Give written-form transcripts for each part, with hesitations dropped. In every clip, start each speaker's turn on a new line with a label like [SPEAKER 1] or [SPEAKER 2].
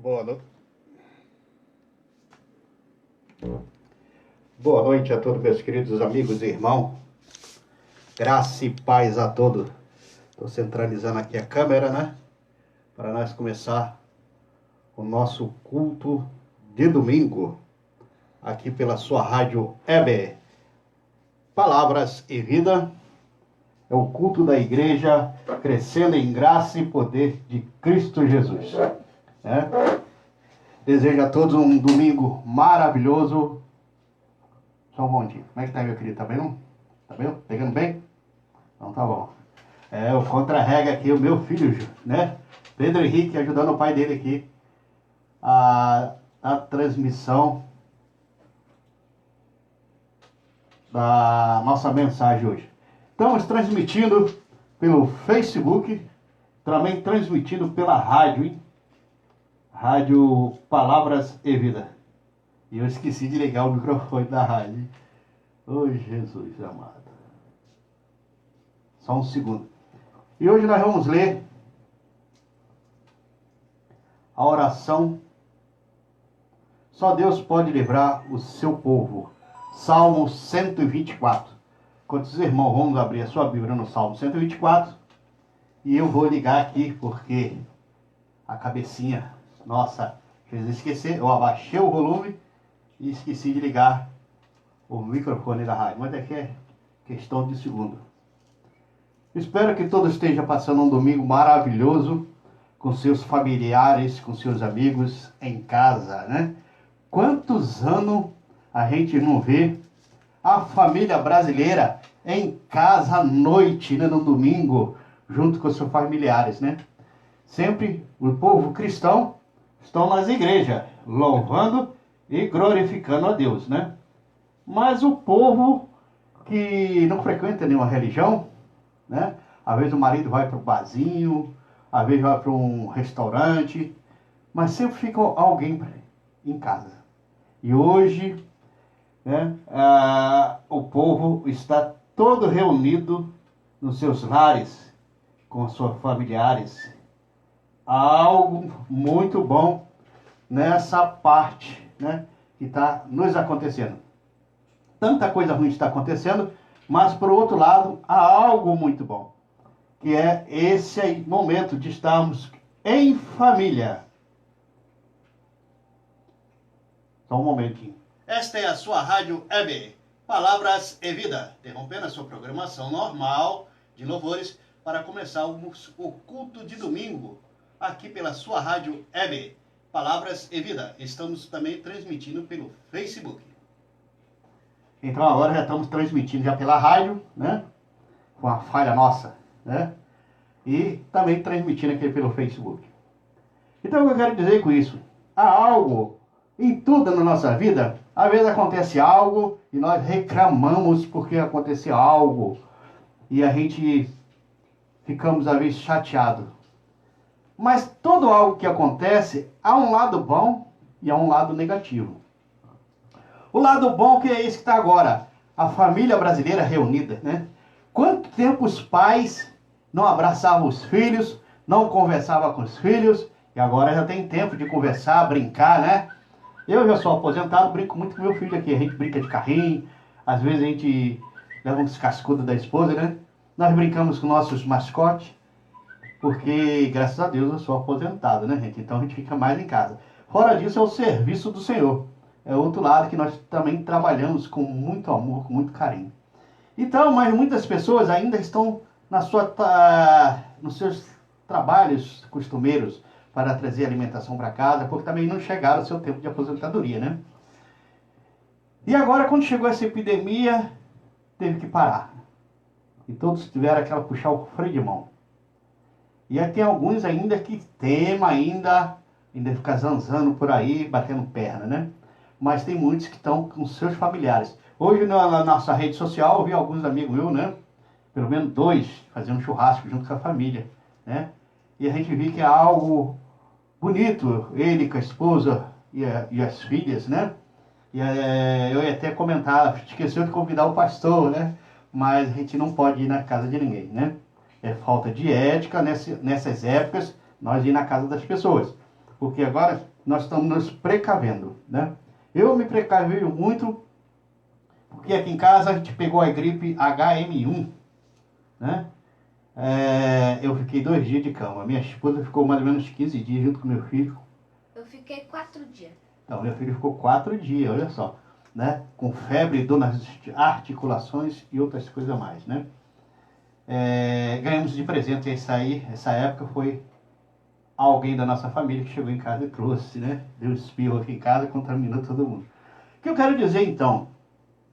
[SPEAKER 1] Boa noite. Boa noite a todos, meus queridos amigos e irmãos. Graça e paz a todos. Estou centralizando aqui a câmera, né? Para nós começar o nosso culto de domingo, aqui pela sua rádio EBE. Palavras e Vida. É o culto da igreja crescendo em graça e poder de Cristo Jesus. Desejo a todos um domingo maravilhoso. Só um momentinho. Como é que tá, meu querido? Tá bem? Tá bem? Pegando bem? Então tá bom. O contra-rega aqui, o meu filho, né? Pedro Henrique, ajudando o pai dele aqui a transmissão da nossa mensagem hoje. Estamos transmitindo pelo Facebook, também transmitindo pela rádio, hein? Rádio Palavras e Vida. E eu esqueci de ligar o microfone da rádio. Ô Jesus amado. Só um segundo. E hoje nós vamos ler a oração Só Deus pode livrar o seu povo. Salmo 124. Quantos irmãos, vamos abrir a sua Bíblia no Salmo 124. E eu vou ligar aqui porque a cabecinha, nossa, fez esquecer. Eu abaixei o volume e esqueci de ligar o microfone da rádio. Mas aqui é questão de segundo. Espero que todos estejam passando um domingo maravilhoso com seus familiares, com seus amigos em casa, né? Quantos anos a gente não vê a família brasileira em casa à noite, né, no domingo, junto com seus familiares, né? Sempre o povo cristão estão nas igrejas, louvando e glorificando a Deus, né? Mas o povo que não frequenta nenhuma religião, né? Às vezes o marido vai para o barzinho, às vezes vai para um restaurante, mas sempre fica alguém em casa. E hoje, né, o povo está todo reunido nos seus lares, com seus familiares. Há algo muito bom nessa parte, né, que está nos acontecendo. Tanta coisa ruim está acontecendo, mas por outro lado, há algo muito bom, que é esse momento de estarmos em família. Só um momentinho. Esta é a sua rádio EBE, Palavras e Vida, interrompendo a sua programação normal de louvores para começar o culto de domingo, aqui pela sua rádio EBE, Palavras e Vida. Estamos também transmitindo pelo Facebook. Então agora já estamos transmitindo já pela rádio, né? Com a falha nossa, né? E também transmitindo aqui pelo Facebook. Então o que eu quero dizer com isso? Há algo em tudo na nossa vida. Às vezes acontece algo e nós reclamamos porque aconteceu algo. E a gente ficamos às vezes chateados. Mas todo algo que acontece, há um lado bom e há um lado negativo. O lado bom que é esse que está agora. A família brasileira reunida, né? Quanto tempo os pais não abraçavam os filhos, não conversavam com os filhos, e agora já tem tempo de conversar, brincar, né? Eu já sou aposentado, brinco muito com meu filho aqui. A gente brinca de carrinho, às vezes a gente leva uns cascudos da esposa, né? Nós brincamos com nossos mascotes, porque graças a Deus eu sou aposentado, né, gente? Então a gente fica mais em casa. Fora disso é o serviço do Senhor. É outro lado que nós também trabalhamos com muito amor, com muito carinho. Então, mas muitas pessoas ainda estão nos seus trabalhos costumeiros para trazer alimentação para casa, porque também não chegaram ao seu tempo de aposentadoria, né? E agora, quando chegou essa epidemia, teve que parar. E todos tiveram aquela puxar o freio de mão. E aí tem alguns ainda que temem ainda ficar zanzando por aí, batendo perna, né? Mas tem muitos que estão com seus familiares. Hoje na nossa rede social eu vi alguns amigos meus, né? Pelo menos 2 fazendo churrasco junto com a família, né? E a gente viu que é algo bonito, ele com a esposa e as filhas, né? E eu ia até comentar, esqueceu de convidar o pastor, né? Mas a gente não pode ir na casa de ninguém, né? É falta de ética nessas épocas, nós ir na casa das pessoas. porque agora nós estamos nos precavendo, né? Eu me precavi muito, porque aqui em casa a gente pegou a gripe HM1, né? Eu fiquei 2 dias de cama. Minha esposa ficou mais ou menos 15 dias junto com meu filho.
[SPEAKER 2] Eu fiquei 4 dias.
[SPEAKER 1] Então, meu filho ficou 4 dias, olha só, né? Com febre, dor nas articulações e outras coisas mais, né? Ganhamos de presente essa época foi alguém da nossa família que chegou em casa e trouxe, né? Deu espirro aqui em casa e contaminou todo mundo. O que eu quero dizer, então,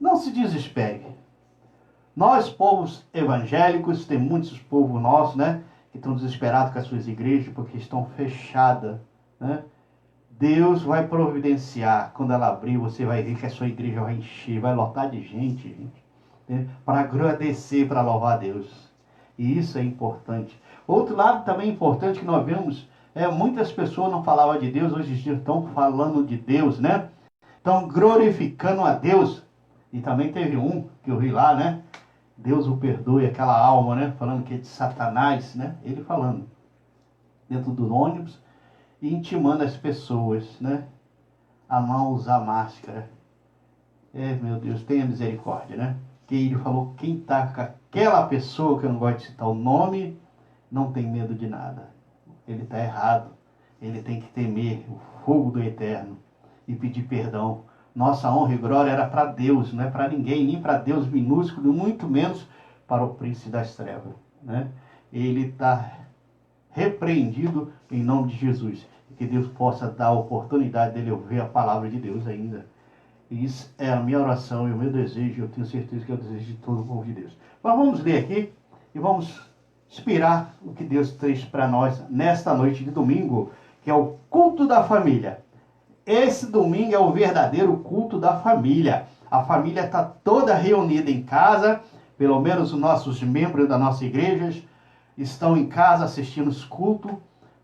[SPEAKER 1] não se desespere. Nós, povos evangélicos, tem muitos povos nossos, né? Que estão desesperados com as suas igrejas porque estão fechadas, né? Deus vai providenciar. Quando ela abrir, você vai ver que a sua igreja vai encher, vai lotar de gente, né? Para agradecer, para louvar a Deus. E isso é importante. Outro lado também importante que nós vemos, muitas pessoas não falavam de Deus, hoje em dia estão falando de Deus, né? Estão glorificando a Deus. E também teve um que eu vi lá, né? Deus o perdoe, aquela alma, né? Falando que é de Satanás, né? Ele falando dentro do ônibus e intimando as pessoas, né? A não usar máscara. Meu Deus, tenha misericórdia, né? Que ele falou, quem tá com aquela pessoa, que eu não gosto de citar o nome, não tem medo de nada. Ele está errado. Ele tem que temer o fogo do eterno e pedir perdão. Nossa honra e glória era para Deus, não é para ninguém, nem para Deus minúsculo, muito menos para o príncipe das trevas, né? Ele está repreendido em nome de Jesus. Que Deus possa dar a oportunidade dele ouvir a palavra de Deus ainda. E isso é a minha oração e o meu desejo, eu tenho certeza que é o desejo de todo o povo de Deus. Mas vamos ler aqui e vamos inspirar o que Deus traz para nós nesta noite de domingo, que é o culto da família. Esse domingo é o verdadeiro culto da família. A família está toda reunida em casa, pelo menos os nossos membros da nossa igreja estão em casa assistindo os cultos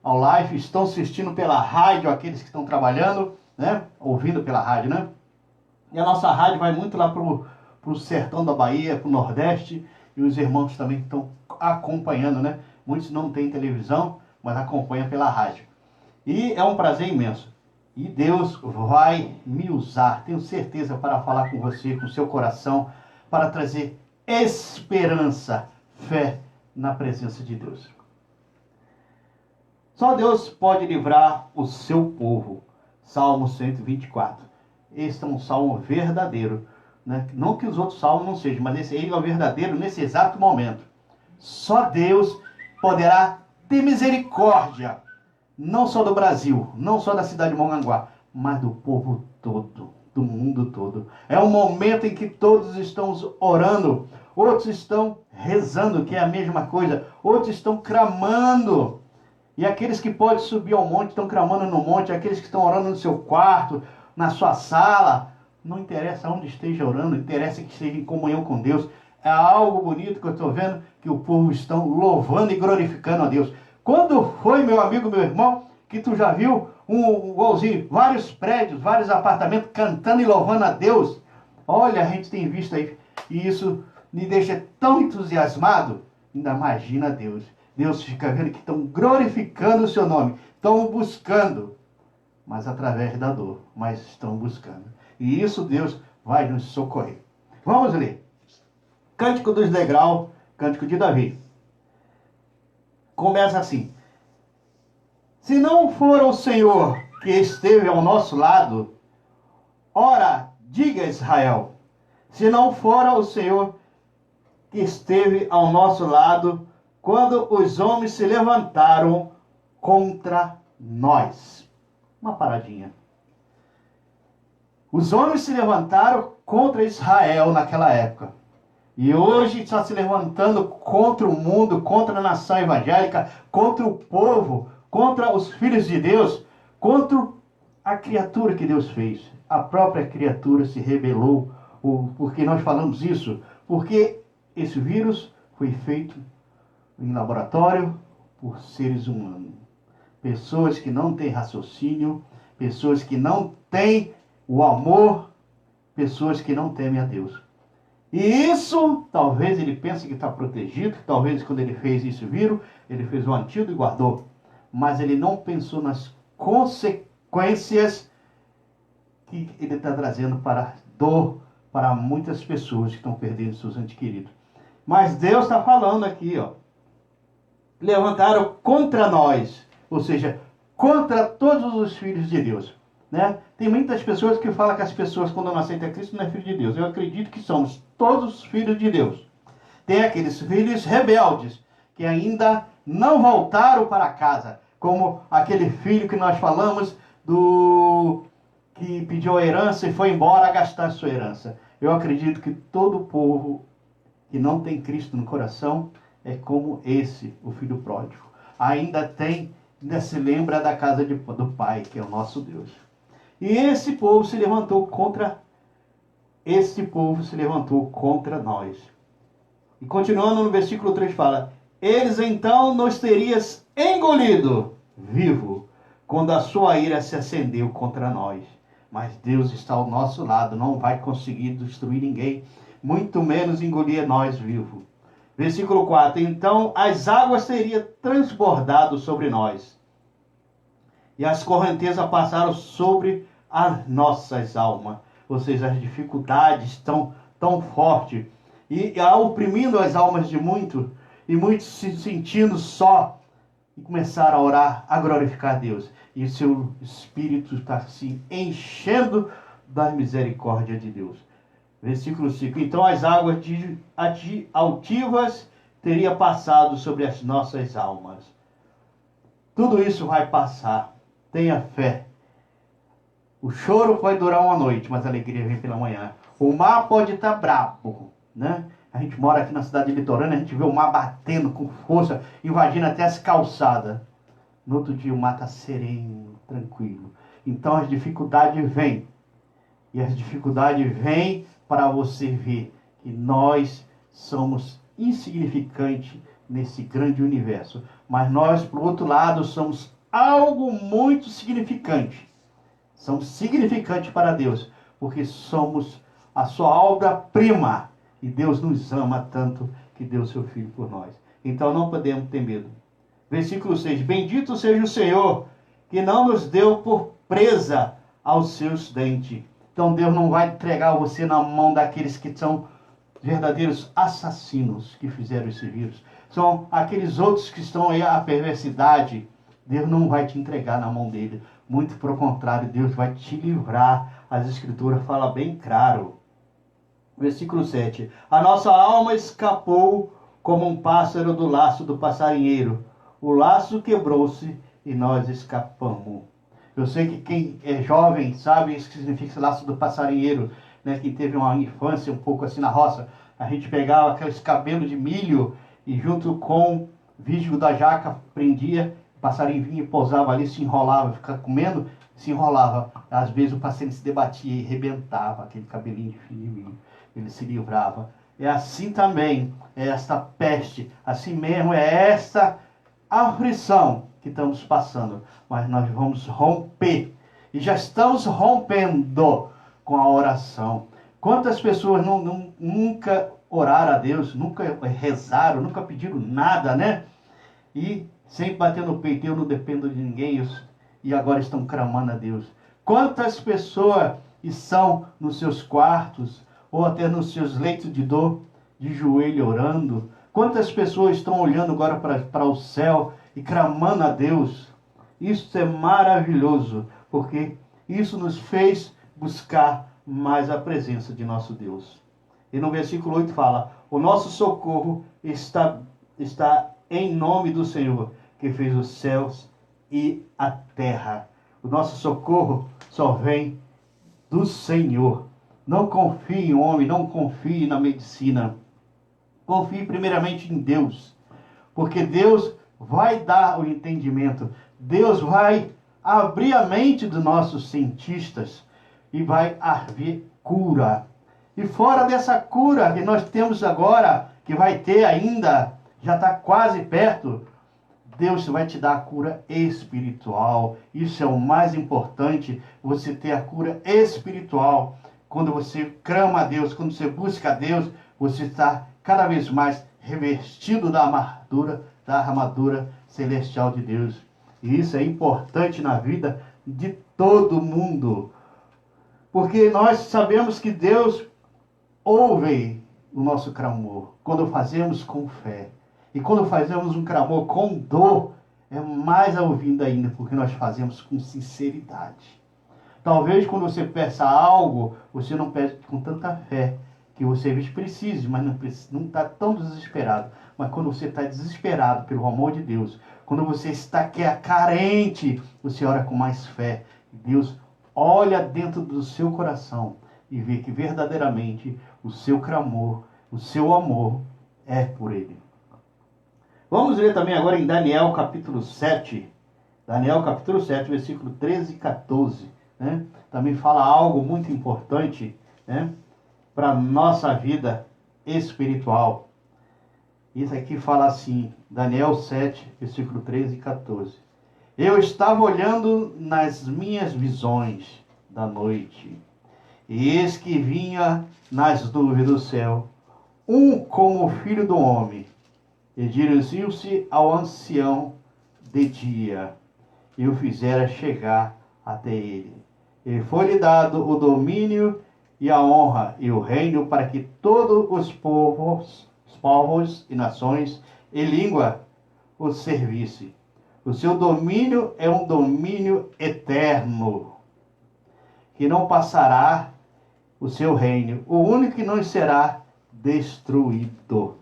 [SPEAKER 1] ao live, estão assistindo pela rádio, aqueles que estão trabalhando, né? Ouvindo pela rádio, né? E a nossa rádio vai muito lá para o sertão da Bahia, para o Nordeste, e os irmãos também estão acompanhando, né? Muitos não têm televisão, mas acompanham pela rádio. E é um prazer imenso. E Deus vai me usar, tenho certeza, para falar com você, com o seu coração, para trazer esperança, fé na presença de Deus. Só Deus pode livrar o seu povo. Salmo 124. Esse é um salmo verdadeiro, né? Não que os outros salmos não sejam, mas esse aí é o verdadeiro nesse exato momento. Só Deus poderá ter misericórdia, não só do Brasil, não só da cidade de Mongaguá, mas do povo todo, do mundo todo. É um momento em que todos estão orando, outros estão rezando, que é a mesma coisa, outros estão clamando. E aqueles que podem subir ao monte estão clamando no monte, aqueles que estão orando no seu quarto, na sua sala, não interessa onde esteja orando, interessa que esteja em comunhão com Deus. É algo bonito que eu estou vendo, que o povo estão louvando e glorificando a Deus. Quando foi, meu amigo, meu irmão, que tu já viu um golzinho, vários prédios, vários apartamentos cantando e louvando a Deus? Olha, a gente tem visto aí, e isso me deixa tão entusiasmado. Ainda imagina Deus. Deus fica vendo que estão glorificando o seu nome, estão buscando, mas através da dor, mas estão buscando. E isso Deus vai nos socorrer. Vamos ler. Cântico dos Degraus, Cântico de Davi. Começa assim. Se não for o Senhor que esteve ao nosso lado, ora, diga Israel, se não fora o Senhor que esteve ao nosso lado, quando os homens se levantaram contra nós. Uma paradinha. Os homens se levantaram contra Israel naquela época. E hoje está se levantando contra o mundo, contra a nação evangélica, contra o povo, contra os filhos de Deus, contra a criatura que Deus fez. A própria criatura se rebelou. Por que nós falamos isso? Porque esse vírus foi feito em laboratório por seres humanos. Pessoas que não têm raciocínio, pessoas que não têm o amor, pessoas que não temem a Deus. E isso, talvez ele pense que está protegido, que talvez quando ele fez isso, viram, ele fez um antídoto e guardou. Mas ele não pensou nas consequências que ele está trazendo para dor para muitas pessoas que estão perdendo seus entes queridos. Mas Deus está falando aqui, ó. Levantaram contra nós, ou seja, contra todos os filhos de Deus. Né? Tem muitas pessoas que falam que as pessoas, quando não aceitam Cristo, não é filho de Deus. Eu acredito que somos todos filhos de Deus. Tem aqueles filhos rebeldes, que ainda não voltaram para casa, como aquele filho que nós falamos, que pediu a herança e foi embora gastar sua herança. Eu acredito que todo povo que não tem Cristo no coração é como esse, o filho pródigo. Ainda se lembra da casa do Pai, que é o nosso Deus. E esse povo se levantou contra nós. E continuando no versículo 3 fala: eles então nos terias engolido vivo, quando a sua ira se acendeu contra nós. Mas Deus está ao nosso lado, não vai conseguir destruir ninguém, muito menos engolir nós vivos. Versículo 4: então as águas teriam transbordado sobre nós, e as correntezas passaram sobre as nossas almas. Ou seja, as dificuldades tão fortes, e oprimindo as almas de muitos, e muitos se sentindo só, e começaram a orar, a glorificar a Deus. E seu espírito está se enchendo da misericórdia de Deus. Versículo 5: então as águas altivas teriam passado sobre as nossas almas. Tudo isso vai passar. Tenha fé. O choro pode durar uma noite, mas a alegria vem pela manhã. O mar pode estar brabo, né? A gente mora aqui na cidade litorânea, a gente vê o mar batendo com força, invadindo até as calçadas. No outro dia o mar está sereno, tranquilo. Então as dificuldades vêm. E as dificuldades vêm para você ver que nós somos insignificantes nesse grande universo. Mas nós, por outro lado, somos algo muito significante. Somos significantes para Deus, porque somos a sua obra-prima. E Deus nos ama tanto que deu seu Filho por nós. Então não podemos ter medo. Versículo 6. Bendito seja o Senhor, que não nos deu por presa aos seus dentes. Então Deus não vai entregar você na mão daqueles que são verdadeiros assassinos que fizeram esse vírus. São aqueles outros que estão aí à perversidade. Deus não vai te entregar na mão dele. Muito pelo contrário, Deus vai te livrar. As Escrituras falam bem claro. Versículo 7. A nossa alma escapou como um pássaro do laço do passarinheiro. O laço quebrou-se e nós escapamos. Eu sei que quem é jovem sabe isso que significa esse laço do passarinheiro, né? Quem teve uma infância um pouco assim na roça, a gente pegava aqueles cabelos de milho e junto com o vísgo da jaca prendia, o passarinho vinha e pousava ali, se enrolava, ficava comendo, se enrolava. Às vezes o passarinho se debatia e rebentava aquele cabelinho de milho, ele se livrava. É assim também, é esta peste, assim mesmo é esta aflição que estamos passando, mas nós vamos romper, e já estamos rompendo com a oração. Quantas pessoas nunca oraram a Deus, nunca rezaram, nunca pediram nada, né? E sempre batendo no peito, eu não dependo de ninguém, e agora estão clamando a Deus. Quantas pessoas estão nos seus quartos, ou até nos seus leitos de dor, de joelho orando? Quantas pessoas estão olhando agora para o céu e clamando a Deus? Isso é maravilhoso, porque isso nos fez buscar mais a presença de nosso Deus. E no versículo 8 fala: o nosso socorro está em nome do Senhor, que fez os céus e a terra. O nosso socorro só vem do Senhor. Não confie em homem, não confie na medicina. Confie primeiramente em Deus, porque Deus vai dar o entendimento. Deus vai abrir a mente dos nossos cientistas e vai haver cura. E fora dessa cura que nós temos agora, que vai ter ainda, já está quase perto, Deus vai te dar a cura espiritual. Isso é o mais importante, você ter a cura espiritual. Quando você clama a Deus, quando você busca a Deus, você está cada vez mais revestido da armadura celestial de Deus. E isso é importante na vida de todo mundo. Porque nós sabemos que Deus ouve o nosso clamor quando fazemos com fé. E quando fazemos um clamor com dor, é mais ouvido ainda, porque nós fazemos com sinceridade. Talvez quando você peça algo, você não pede com tanta fé, que você precise, mas não está tão desesperado. Mas quando você está desesperado pelo amor de Deus, quando você está carente, você ora com mais fé. Deus olha dentro do seu coração e vê que verdadeiramente o seu clamor, o seu amor é por Ele. Vamos ler também agora em Daniel capítulo 7. Daniel capítulo 7, versículo 13 e 14. Né? Também fala algo muito importante, né, para a nossa vida espiritual. Isso aqui fala assim, Daniel 7, versículo 13 e 14. Eu estava olhando nas minhas visões da noite, e eis que vinha nas nuvens do céu, um como o filho do homem, e dirigiu-se ao ancião de dia, e o fizera chegar até ele. E foi-lhe dado o domínio e a honra e o reino para que todos os povos e nações e língua o servisse. O seu domínio é um domínio eterno, que não passará o seu reino, o único que não será destruído.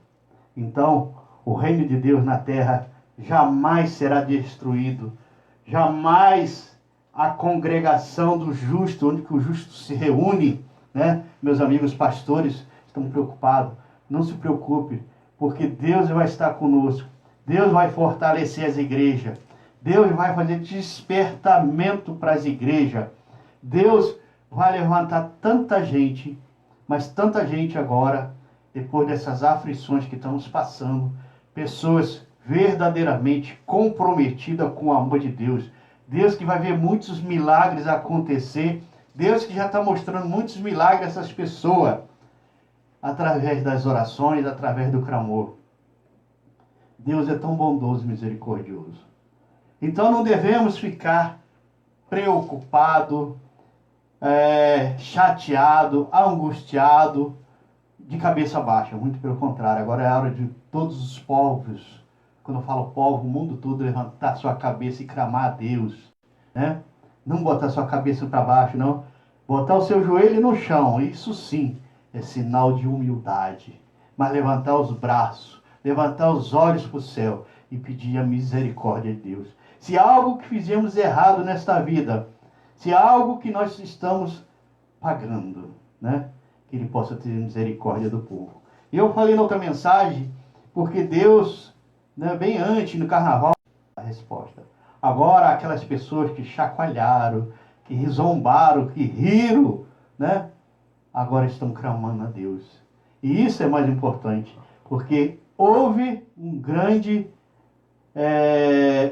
[SPEAKER 1] Então, o reino de Deus na terra jamais será destruído, jamais a congregação do justo, onde que o justo se reúne, né? Meus amigos pastores estão preocupados. Não se preocupe, porque Deus vai estar conosco. Deus vai fortalecer as igrejas. Deus vai fazer despertamento para as igrejas. Deus vai levantar tanta gente, mas tanta gente agora, depois dessas aflições que estamos passando, pessoas verdadeiramente comprometidas com o amor de Deus. Deus que vai ver muitos milagres acontecer. Deus que já está mostrando muitos milagres a essas pessoas. Através das orações, através do clamor. Deus é tão bondoso e misericordioso. Então não devemos ficar preocupado, chateado, angustiado, de cabeça baixa. Muito pelo contrário. Agora é a hora de todos os povos, quando eu falo povo, o mundo todo, levantar sua cabeça e clamar a Deus, né? Não botar sua cabeça para baixo, não. Botar o seu joelho no chão, isso sim é sinal de humildade. Mas levantar os braços, levantar os olhos para o céu e pedir a misericórdia de Deus. Se há algo que fizemos errado nesta vida, se há algo que nós estamos pagando, né, que Ele possa ter misericórdia do povo. E eu falei na outra mensagem, porque Deus, né, bem antes, no carnaval, a resposta. Agora, aquelas pessoas que chacoalharam, que zombaram, que riram, né, agora estão clamando a Deus. E isso é mais importante, porque houve um grande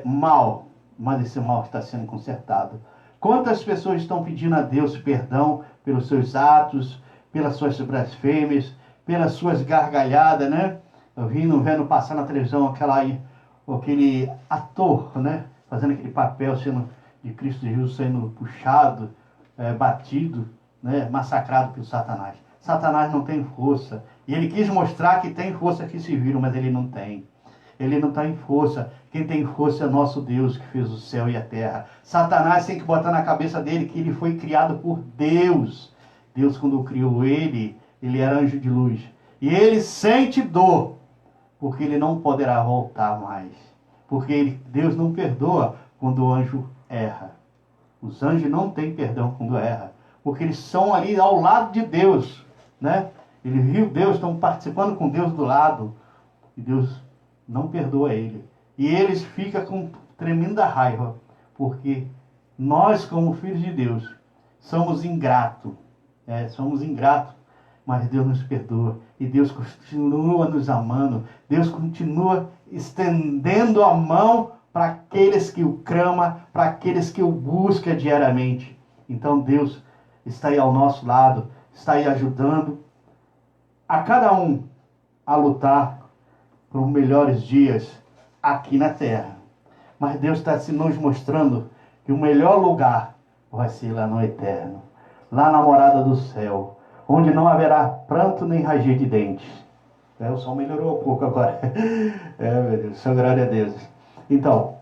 [SPEAKER 1] mal, mas esse mal está sendo consertado. Quantas pessoas estão pedindo a Deus perdão pelos seus atos, pelas suas blasfêmias, pelas suas gargalhadas, né? Eu vi vendo passar na televisão aquele ator, né, fazendo aquele papel de Cristo Jesus sendo puxado, batido, né, massacrado pelo Satanás. Satanás não tem força. E ele quis mostrar que tem força que se viram, mas ele não tem. Ele não tem força. Quem tem força é nosso Deus, que fez o céu e a terra. Satanás tem que botar na cabeça dele que ele foi criado por Deus. Deus, quando criou ele era anjo de luz. E ele sente dor, porque ele não poderá voltar mais. Porque Deus não perdoa quando o anjo erra. Os anjos não têm perdão quando erra, porque eles são ali ao lado de Deus, né? Eles viram Deus, estão participando com Deus do lado, e Deus não perdoa ele. E eles ficam com tremenda raiva, porque nós, como filhos de Deus, somos ingratos. Somos ingratos, mas Deus nos perdoa. E Deus continua nos amando. Deus continua estendendo a mão para aqueles que o clamam, para aqueles que o buscam diariamente. Então Deus está aí ao nosso lado, está aí ajudando a cada um a lutar por melhores dias aqui na terra. Mas Deus está nos mostrando que o melhor lugar vai ser lá no eterno, lá na morada do céu, onde não haverá pranto nem ranger de dentes. O som melhorou um pouco agora. Meu Deus, só glória a Deus. Então,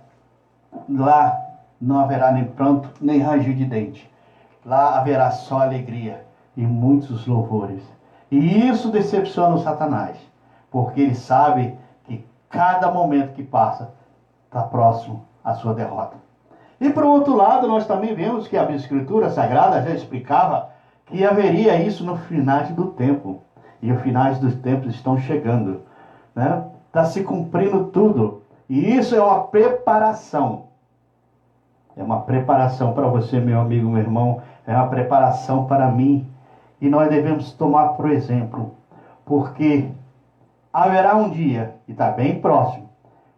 [SPEAKER 1] lá não haverá nem pranto nem ranger de dente. Lá haverá só alegria e muitos louvores. E isso decepciona o Satanás, porque ele sabe que cada momento que passa está próximo à sua derrota. E por outro lado, nós também vemos que a Escritura Sagrada já explicava que haveria isso no finais do tempo. E os finais dos tempos estão chegando, né? Está se cumprindo tudo. E isso é uma preparação. É uma preparação para você, meu amigo, meu irmão. É uma preparação para mim. E nós devemos tomar por exemplo. Porque haverá um dia, e está bem próximo,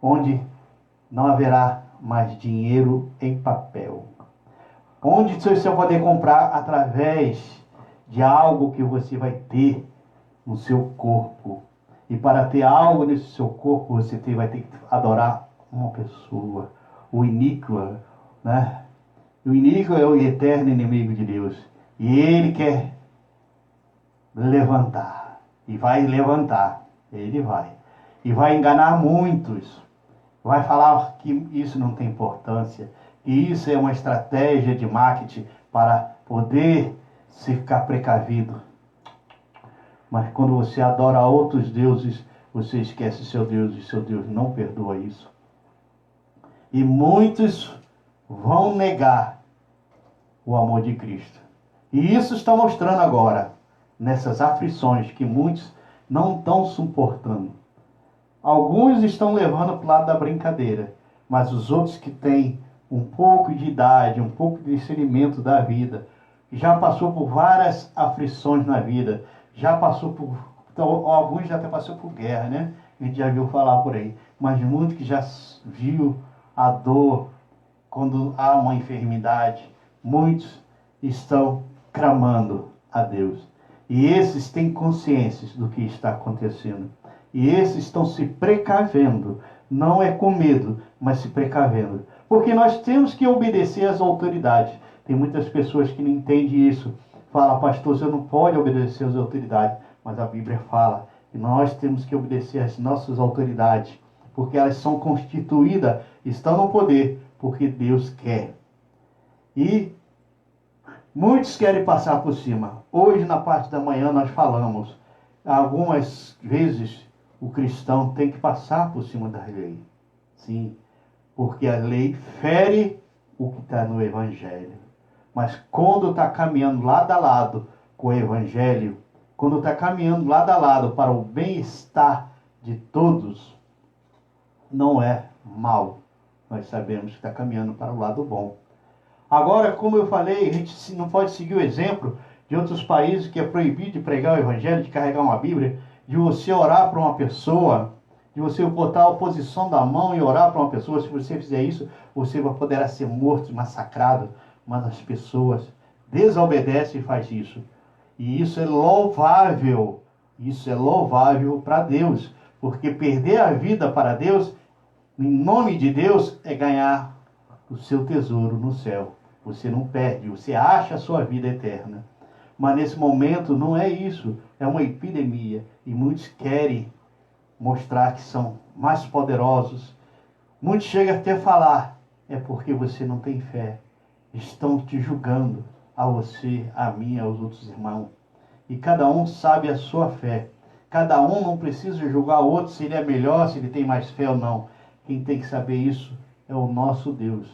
[SPEAKER 1] onde não haverá mais dinheiro em papel. Onde você vai poder comprar através de algo que você vai ter no seu corpo. E para ter algo nesse seu corpo, você vai ter que adorar uma pessoa. O iníquo, né? O iníquo é o eterno inimigo de Deus. E ele quer levantar. E vai levantar. Ele vai. E vai enganar muitos. Vai falar que isso não tem importância. Que isso é uma estratégia de marketing para poder se ficar precavido. Mas quando você adora outros deuses, você esquece seu Deus e seu Deus não perdoa isso. E muitos vão negar o amor de Cristo. E isso está mostrando agora, nessas aflições que muitos não estão suportando. Alguns estão levando para o lado da brincadeira, mas os outros que têm um pouco de idade, um pouco de discernimento da vida, já passou por várias aflições na vida, já passou por, então, alguns já até passou por guerra, né? A gente já viu falar por aí, mas muitos que já viu a dor quando há uma enfermidade, muitos estão clamando a Deus. E esses têm consciência do que está acontecendo. E esses estão se precavendo, não é com medo, mas se precavendo. Porque nós temos que obedecer às autoridades. Tem muitas pessoas que não entendem isso. Fala, pastor, você não pode obedecer às autoridades. Mas a Bíblia fala que nós temos que obedecer às nossas autoridades. Porque elas são constituídas, estão no poder, porque Deus quer. E muitos querem passar por cima. Hoje, na parte da manhã, nós falamos. Algumas vezes, o cristão tem que passar por cima da lei. Sim, porque a lei fere o que está no Evangelho. Mas quando está caminhando lado a lado com o Evangelho, quando está caminhando lado a lado para o bem-estar de todos, não é mal. Nós sabemos que está caminhando para o lado bom. Agora, como eu falei, a gente não pode seguir o exemplo de outros países que é proibido de pregar o Evangelho, de carregar uma Bíblia, de você orar para uma pessoa, de você botar a posição da mão e orar para uma pessoa. Se você fizer isso, você poderá ser morto, massacrado. Mas as pessoas desobedecem e fazem isso. E isso é louvável. Isso é louvável para Deus. Porque perder a vida para Deus, em nome de Deus, é ganhar o seu tesouro no céu. Você não perde, você acha a sua vida eterna. Mas nesse momento não é isso. É uma epidemia. E muitos querem mostrar que são mais poderosos. Muitos chegam até a falar, é porque você não tem fé. Estão te julgando, a você, a mim, aos outros irmãos. E cada um sabe a sua fé. Cada um não precisa julgar o outro se ele é melhor, se ele tem mais fé ou não. Quem tem que saber isso é o nosso Deus.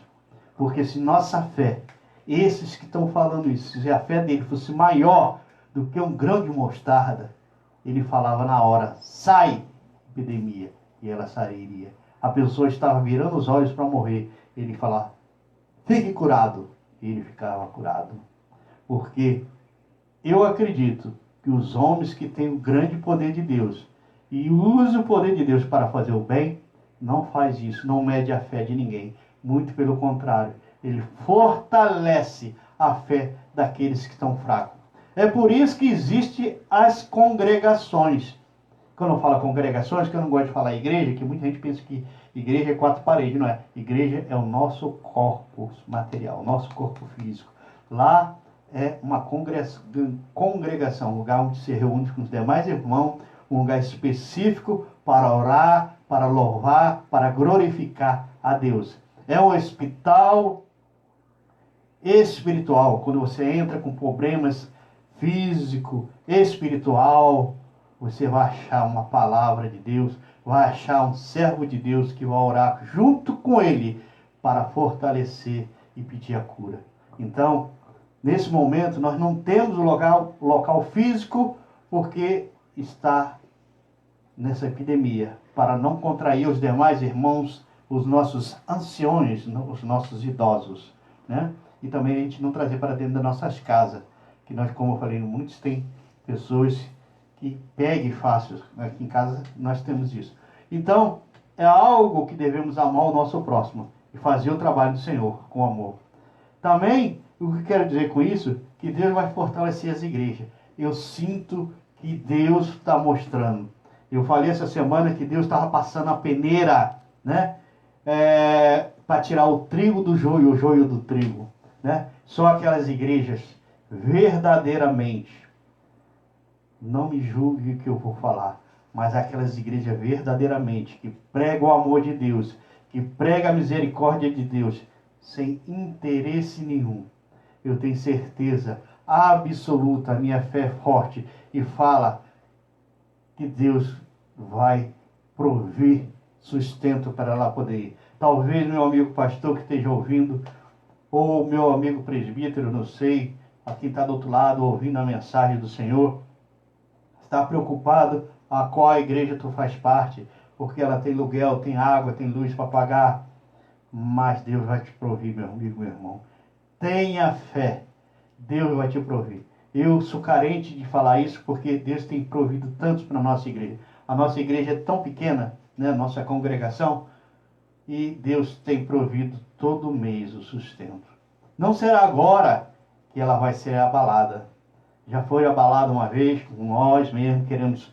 [SPEAKER 1] Porque se nossa fé, esses que estão falando isso, se a fé dele fosse maior do que um grão de mostarda, ele falava na hora, sai, epidemia, e ela sairia. A pessoa estava virando os olhos para morrer, ele falava, fique curado, e ele ficava curado. Porque eu acredito que os homens que têm o grande poder de Deus e usam o poder de Deus para fazer o bem, não faz isso, não mede a fé de ninguém. Muito pelo contrário, ele fortalece a fé daqueles que estão fracos. É por isso que existem as congregações. Quando eu falo congregações, que eu não gosto de falar igreja, que muita gente pensa que igreja é 4 paredes, não é? Igreja é o nosso corpo material, o nosso corpo físico. Lá é uma congregação, um lugar onde se reúne com os demais irmãos, um lugar específico para orar, para louvar, para glorificar a Deus. É um hospital espiritual. Quando você entra com problemas físico, espiritual, você vai achar uma palavra de Deus, vai achar um servo de Deus que vai orar junto com ele para fortalecer e pedir a cura. Então, nesse momento, nós não temos o local físico porque está nessa epidemia, para não contrair os demais irmãos, os nossos anciões, os nossos idosos, né? E também a gente não trazer para dentro das nossas casas, que nós, como eu falei, muitos têm pessoas que peguem fácil. Aqui em casa nós temos isso. Então, é algo que devemos amar o nosso próximo e fazer o trabalho do Senhor com amor. Também, o que eu quero dizer com isso, que Deus vai fortalecer as igrejas. Eu sinto que Deus está mostrando. Eu falei essa semana que Deus estava passando a peneira, né? Para tirar o trigo do joio, o joio do trigo, né? Só aquelas igrejas verdadeiramente, não me julgue o que eu vou falar, mas aquelas igrejas verdadeiramente que pregam o amor de Deus, que pregam a misericórdia de Deus, sem interesse nenhum. Eu tenho certeza absoluta, a minha fé é forte e fala que Deus vai prover sustento para ela poder ir. Talvez meu amigo pastor que esteja ouvindo, ou meu amigo presbítero, não sei, aqui está do outro lado ouvindo a mensagem do Senhor, está preocupado a qual igreja tu faz parte, porque ela tem aluguel, tem água, tem luz para pagar, mas Deus vai te prover, meu amigo, meu irmão. Tenha fé, Deus vai te prover. Eu sou carente de falar isso porque Deus tem provido tanto para a nossa igreja. A nossa igreja é tão pequena, né, nossa congregação, e Deus tem provido todo mês o sustento. Não será agora que ela vai ser abalada. Já foi abalada uma vez, nós mesmo queremos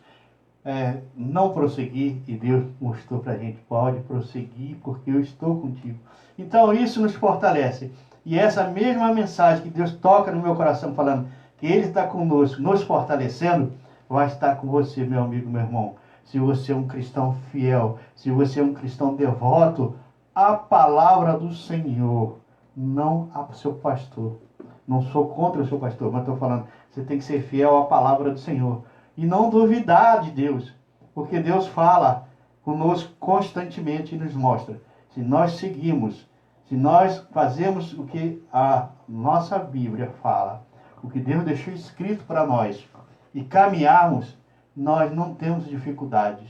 [SPEAKER 1] não prosseguir, e Deus mostrou para a gente, pode prosseguir porque eu estou contigo. Então isso nos fortalece. E essa mesma mensagem que Deus toca no meu coração falando que Ele está conosco, nos fortalecendo, vai estar com você, meu amigo, meu irmão. Se você é um cristão fiel, se você é um cristão devoto à palavra do Senhor, não ao seu pastor. Não sou contra o seu pastor, mas estou falando, você tem que ser fiel à palavra do Senhor. E não duvidar de Deus, porque Deus fala conosco constantemente e nos mostra. Se nós seguimos, se nós fazemos o que a nossa Bíblia fala, o que Deus deixou escrito para nós, e caminharmos, nós não temos dificuldades,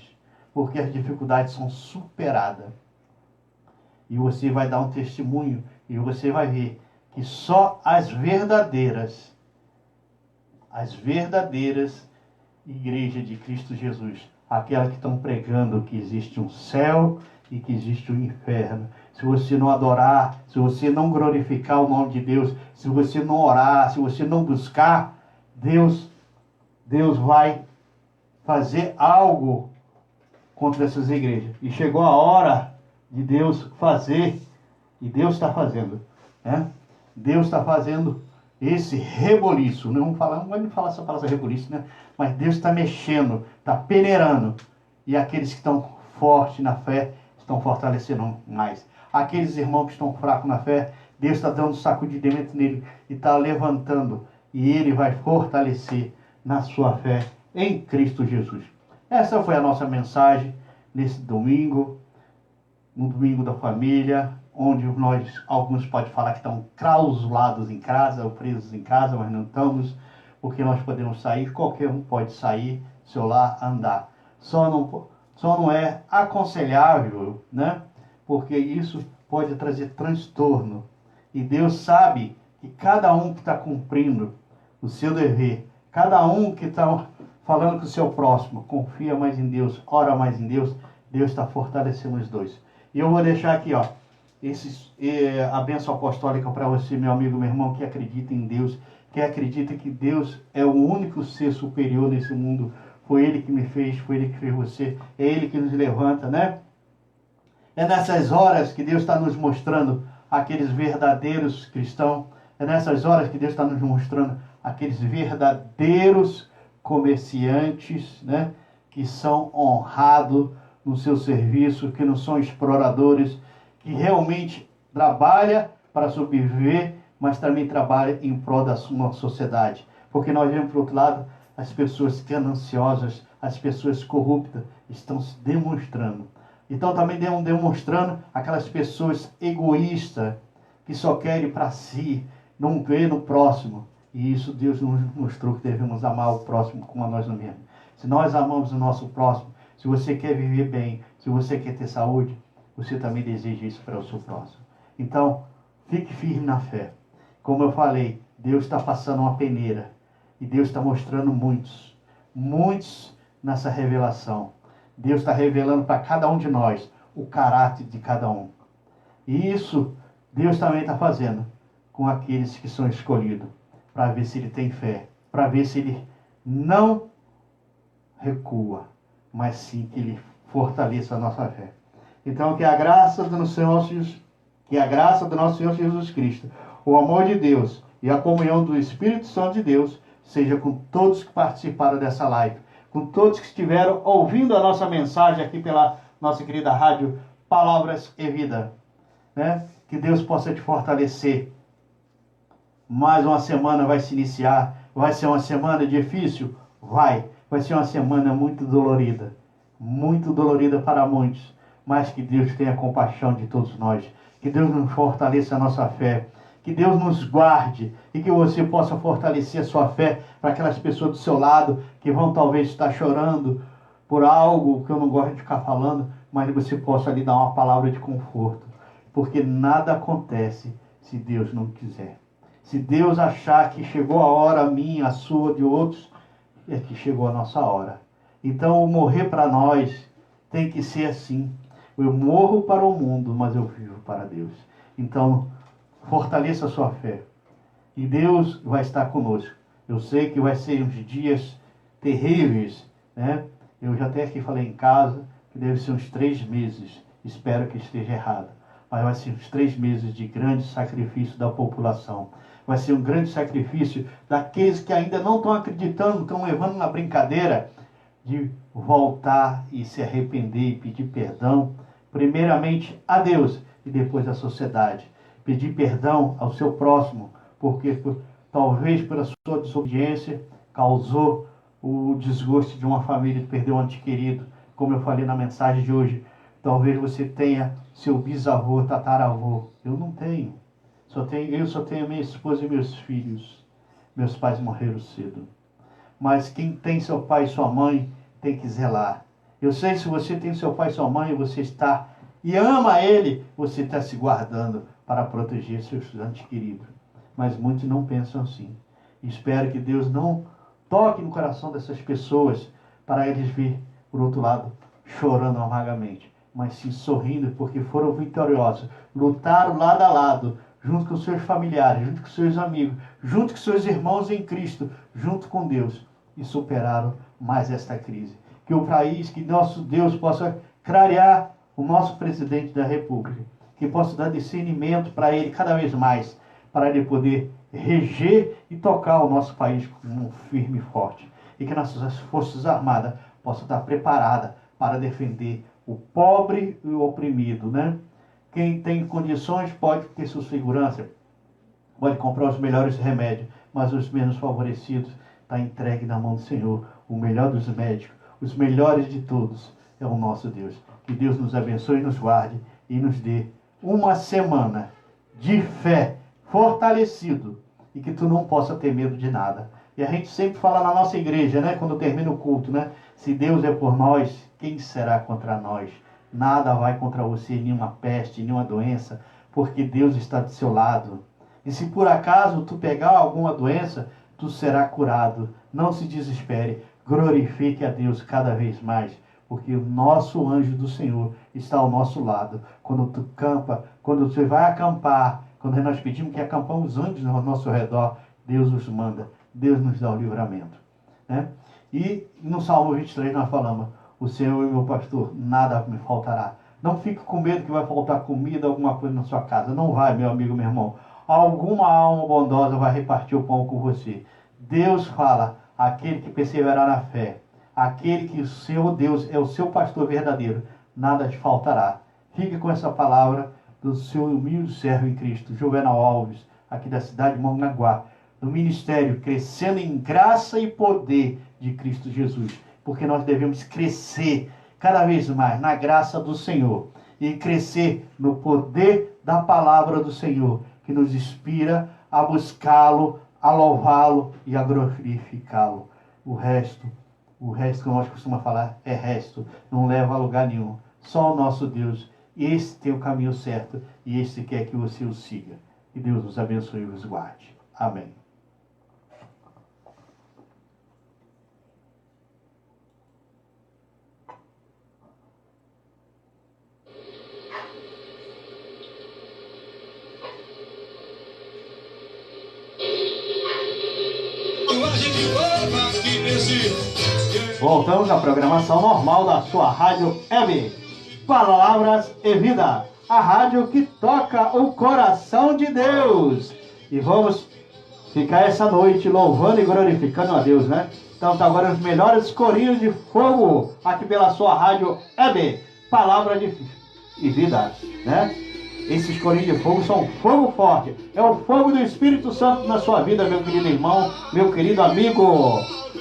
[SPEAKER 1] porque as dificuldades são superadas. E você vai dar um testemunho, e você vai ver que só as verdadeiras igrejas de Cristo Jesus, aquelas que estão pregando que existe um céu e que existe um inferno. Se você não adorar, se você não glorificar o nome de Deus, se você não orar, se você não buscar, Deus vai fazer algo contra essas igrejas. E chegou a hora de Deus fazer, e Deus está fazendo, né? Deus está fazendo esse reboliço. Não vamos falar essa palavra reboliço, né? Mas Deus está mexendo, está peneirando. E aqueles que estão fortes na fé estão fortalecendo mais. Aqueles irmãos que estão fracos na fé, Deus está dando um sacudimento nele e está levantando. E ele vai fortalecer na sua fé em Cristo Jesus. Essa foi a nossa mensagem nesse domingo, no domingo da família, onde alguns podem falar que estão clausulados em casa, ou presos em casa, mas não estamos, porque nós podemos sair, qualquer um pode sair, seu lar, andar. Só não é aconselhável, né? Porque isso pode trazer transtorno. E Deus sabe que cada um que está cumprindo o seu dever, cada um que está falando com o seu próximo, confia mais em Deus, ora mais em Deus, Deus está fortalecendo os dois. E eu vou deixar aqui, ó, a bênção apostólica para você, meu amigo, meu irmão, que acredita em Deus, que acredita que Deus é o único ser superior nesse mundo. Foi Ele que me fez, foi Ele que fez você. É Ele que nos levanta, né? É nessas horas que Deus está nos mostrando aqueles verdadeiros cristãos. É nessas horas que Deus está nos mostrando aqueles verdadeiros comerciantes, né? Que são honrados no seu serviço, que não são exploradores, que realmente trabalham para sobreviver, mas também trabalham em prol da sua sociedade. Porque nós vemos, por outro lado, as pessoas gananciosas, as pessoas corruptas estão se demonstrando. Então também demonstrando aquelas pessoas egoístas, que só querem para si, não vê no próximo. E isso Deus nos mostrou que devemos amar o próximo como a nós mesmos. Se nós amamos o nosso próximo, se você quer viver bem, se você quer ter saúde, você também deseja isso para o seu próximo. Então, fique firme na fé. Como eu falei, Deus está passando uma peneira. E Deus está mostrando muitos nessa revelação. Deus está revelando para cada um de nós o caráter de cada um. E isso Deus também está fazendo com aqueles que são escolhidos, para ver se ele tem fé, para ver se ele não recua, mas sim que ele fortaleça a nossa fé. Então, que a graça do nosso Senhor Jesus Cristo, o amor de Deus e a comunhão do Espírito Santo de Deus seja com todos que participaram dessa live, com todos que estiveram ouvindo a nossa mensagem aqui pela nossa querida rádio Palavras e Vida, né? Que Deus possa te fortalecer. Mais uma semana vai se iniciar. Vai ser uma semana difícil? Vai ser uma semana muito dolorida para muitos, mas que Deus tenha compaixão de todos nós, que Deus nos fortaleça a nossa fé, que Deus nos guarde e que você possa fortalecer a sua fé para aquelas pessoas do seu lado que vão talvez estar chorando por algo que eu não gosto de ficar falando, mas você possa lhe dar uma palavra de conforto, porque nada acontece se Deus não quiser. Se Deus achar que chegou a hora minha, a sua, de outros, é que chegou a nossa hora. Então, o morrer para nós tem que ser assim. Eu morro para o mundo, mas eu vivo para Deus. Então, fortaleça a sua fé. E Deus vai estar conosco. Eu sei que vai ser uns dias terríveis, né? Eu já até aqui falei em casa que deve ser uns 3 meses. Espero que esteja errado. Mas vai ser uns 3 meses de grande sacrifício da população. Vai ser um grande sacrifício daqueles que ainda não estão acreditando, estão levando na brincadeira, de voltar e se arrepender e pedir perdão, primeiramente a Deus e depois à sociedade. Pedir perdão ao seu próximo, porque talvez pela sua desobediência causou o desgosto de uma família que perdeu um ente querido, como eu falei na mensagem de hoje. Talvez você tenha seu bisavô, tataravô. Eu não tenho. Eu só tenho minha esposa e meus filhos. Meus pais morreram cedo. Mas quem tem seu pai e sua mãe tem que zelar. Eu sei, se você tem seu pai e sua mãe, você está e ama ele, você está se guardando para proteger seus entes queridos. Mas muitos não pensam assim. Espero que Deus não toque no coração dessas pessoas para eles vir, por outro lado, chorando amargamente, mas sim sorrindo, porque foram vitoriosos, lutaram lado a lado, junto com seus familiares, junto com seus amigos, junto com seus irmãos em Cristo, junto com Deus, e superaram mais esta crise. Que o país, que nosso Deus possa clarear o nosso presidente da República, que possa dar discernimento para ele cada vez mais, para ele poder reger e tocar o nosso país como firme e forte. E que nossas forças armadas possam estar preparadas para defender o pobre e o oprimido, né? Quem tem condições pode ter sua segurança, pode comprar os melhores remédios, mas os menos favorecidos está entregue na mão do Senhor. O melhor dos médicos, os melhores de todos, é o nosso Deus. Que Deus nos abençoe e nos guarde e nos dê uma semana de fé fortalecido e que tu não possa ter medo de nada. E a gente sempre fala na nossa igreja, né, quando termina o culto, né? Se Deus é por nós, quem será contra nós? Nada vai contra você, nenhuma peste, nenhuma doença, porque Deus está do seu lado. E se por acaso tu pegar alguma doença, tu será curado. Não se desespere, glorifique a Deus cada vez mais, porque o nosso anjo do Senhor está ao nosso lado. Quando tu campa, quando você vai acampar, quando nós pedimos que acampamos anjos ao nosso redor, Deus nos manda, Deus nos dá o livramento, né? E no Salmo 23 nós falamos: o Senhor é meu pastor, nada me faltará. Não fique com medo que vai faltar comida, alguma coisa na sua casa. Não vai, meu amigo, meu irmão. Alguma alma bondosa vai repartir o pão com você. Deus fala: aquele que perseverar na fé, aquele que o seu Deus é o seu pastor verdadeiro, nada te faltará. Fique com essa palavra do seu humilde servo em Cristo, Juvenal Alves, aqui da cidade de Mongaguá, do ministério Crescendo em Graça e Poder de Cristo Jesus. Porque nós devemos crescer cada vez mais na graça do Senhor e crescer no poder da palavra do Senhor, que nos inspira a buscá-lo, a louvá-lo e a glorificá-lo. O resto que nós costumamos falar é resto, não leva a lugar nenhum. Só o nosso Deus, esse tem o caminho certo e esse quer que você o siga. Que Deus nos abençoe e os guarde. Amém. Voltamos à programação normal da sua Rádio EB. Palavras e Vida. A rádio que toca o coração de Deus. E vamos ficar essa noite louvando e glorificando a Deus, né? Então tá agora os melhores corinhos de fogo aqui pela sua Rádio EB. Palavra e Vida, né? Esses corinhos de fogo são fogo forte. É o fogo do Espírito Santo na sua vida, meu querido irmão, meu querido amigo,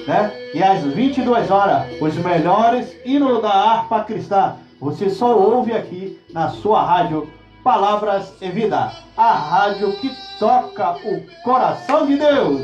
[SPEAKER 1] né? E às 22 horas, os melhores hinos da harpa cristã. Você só ouve aqui na sua rádio Palavras e Vida. A rádio que toca o coração de Deus.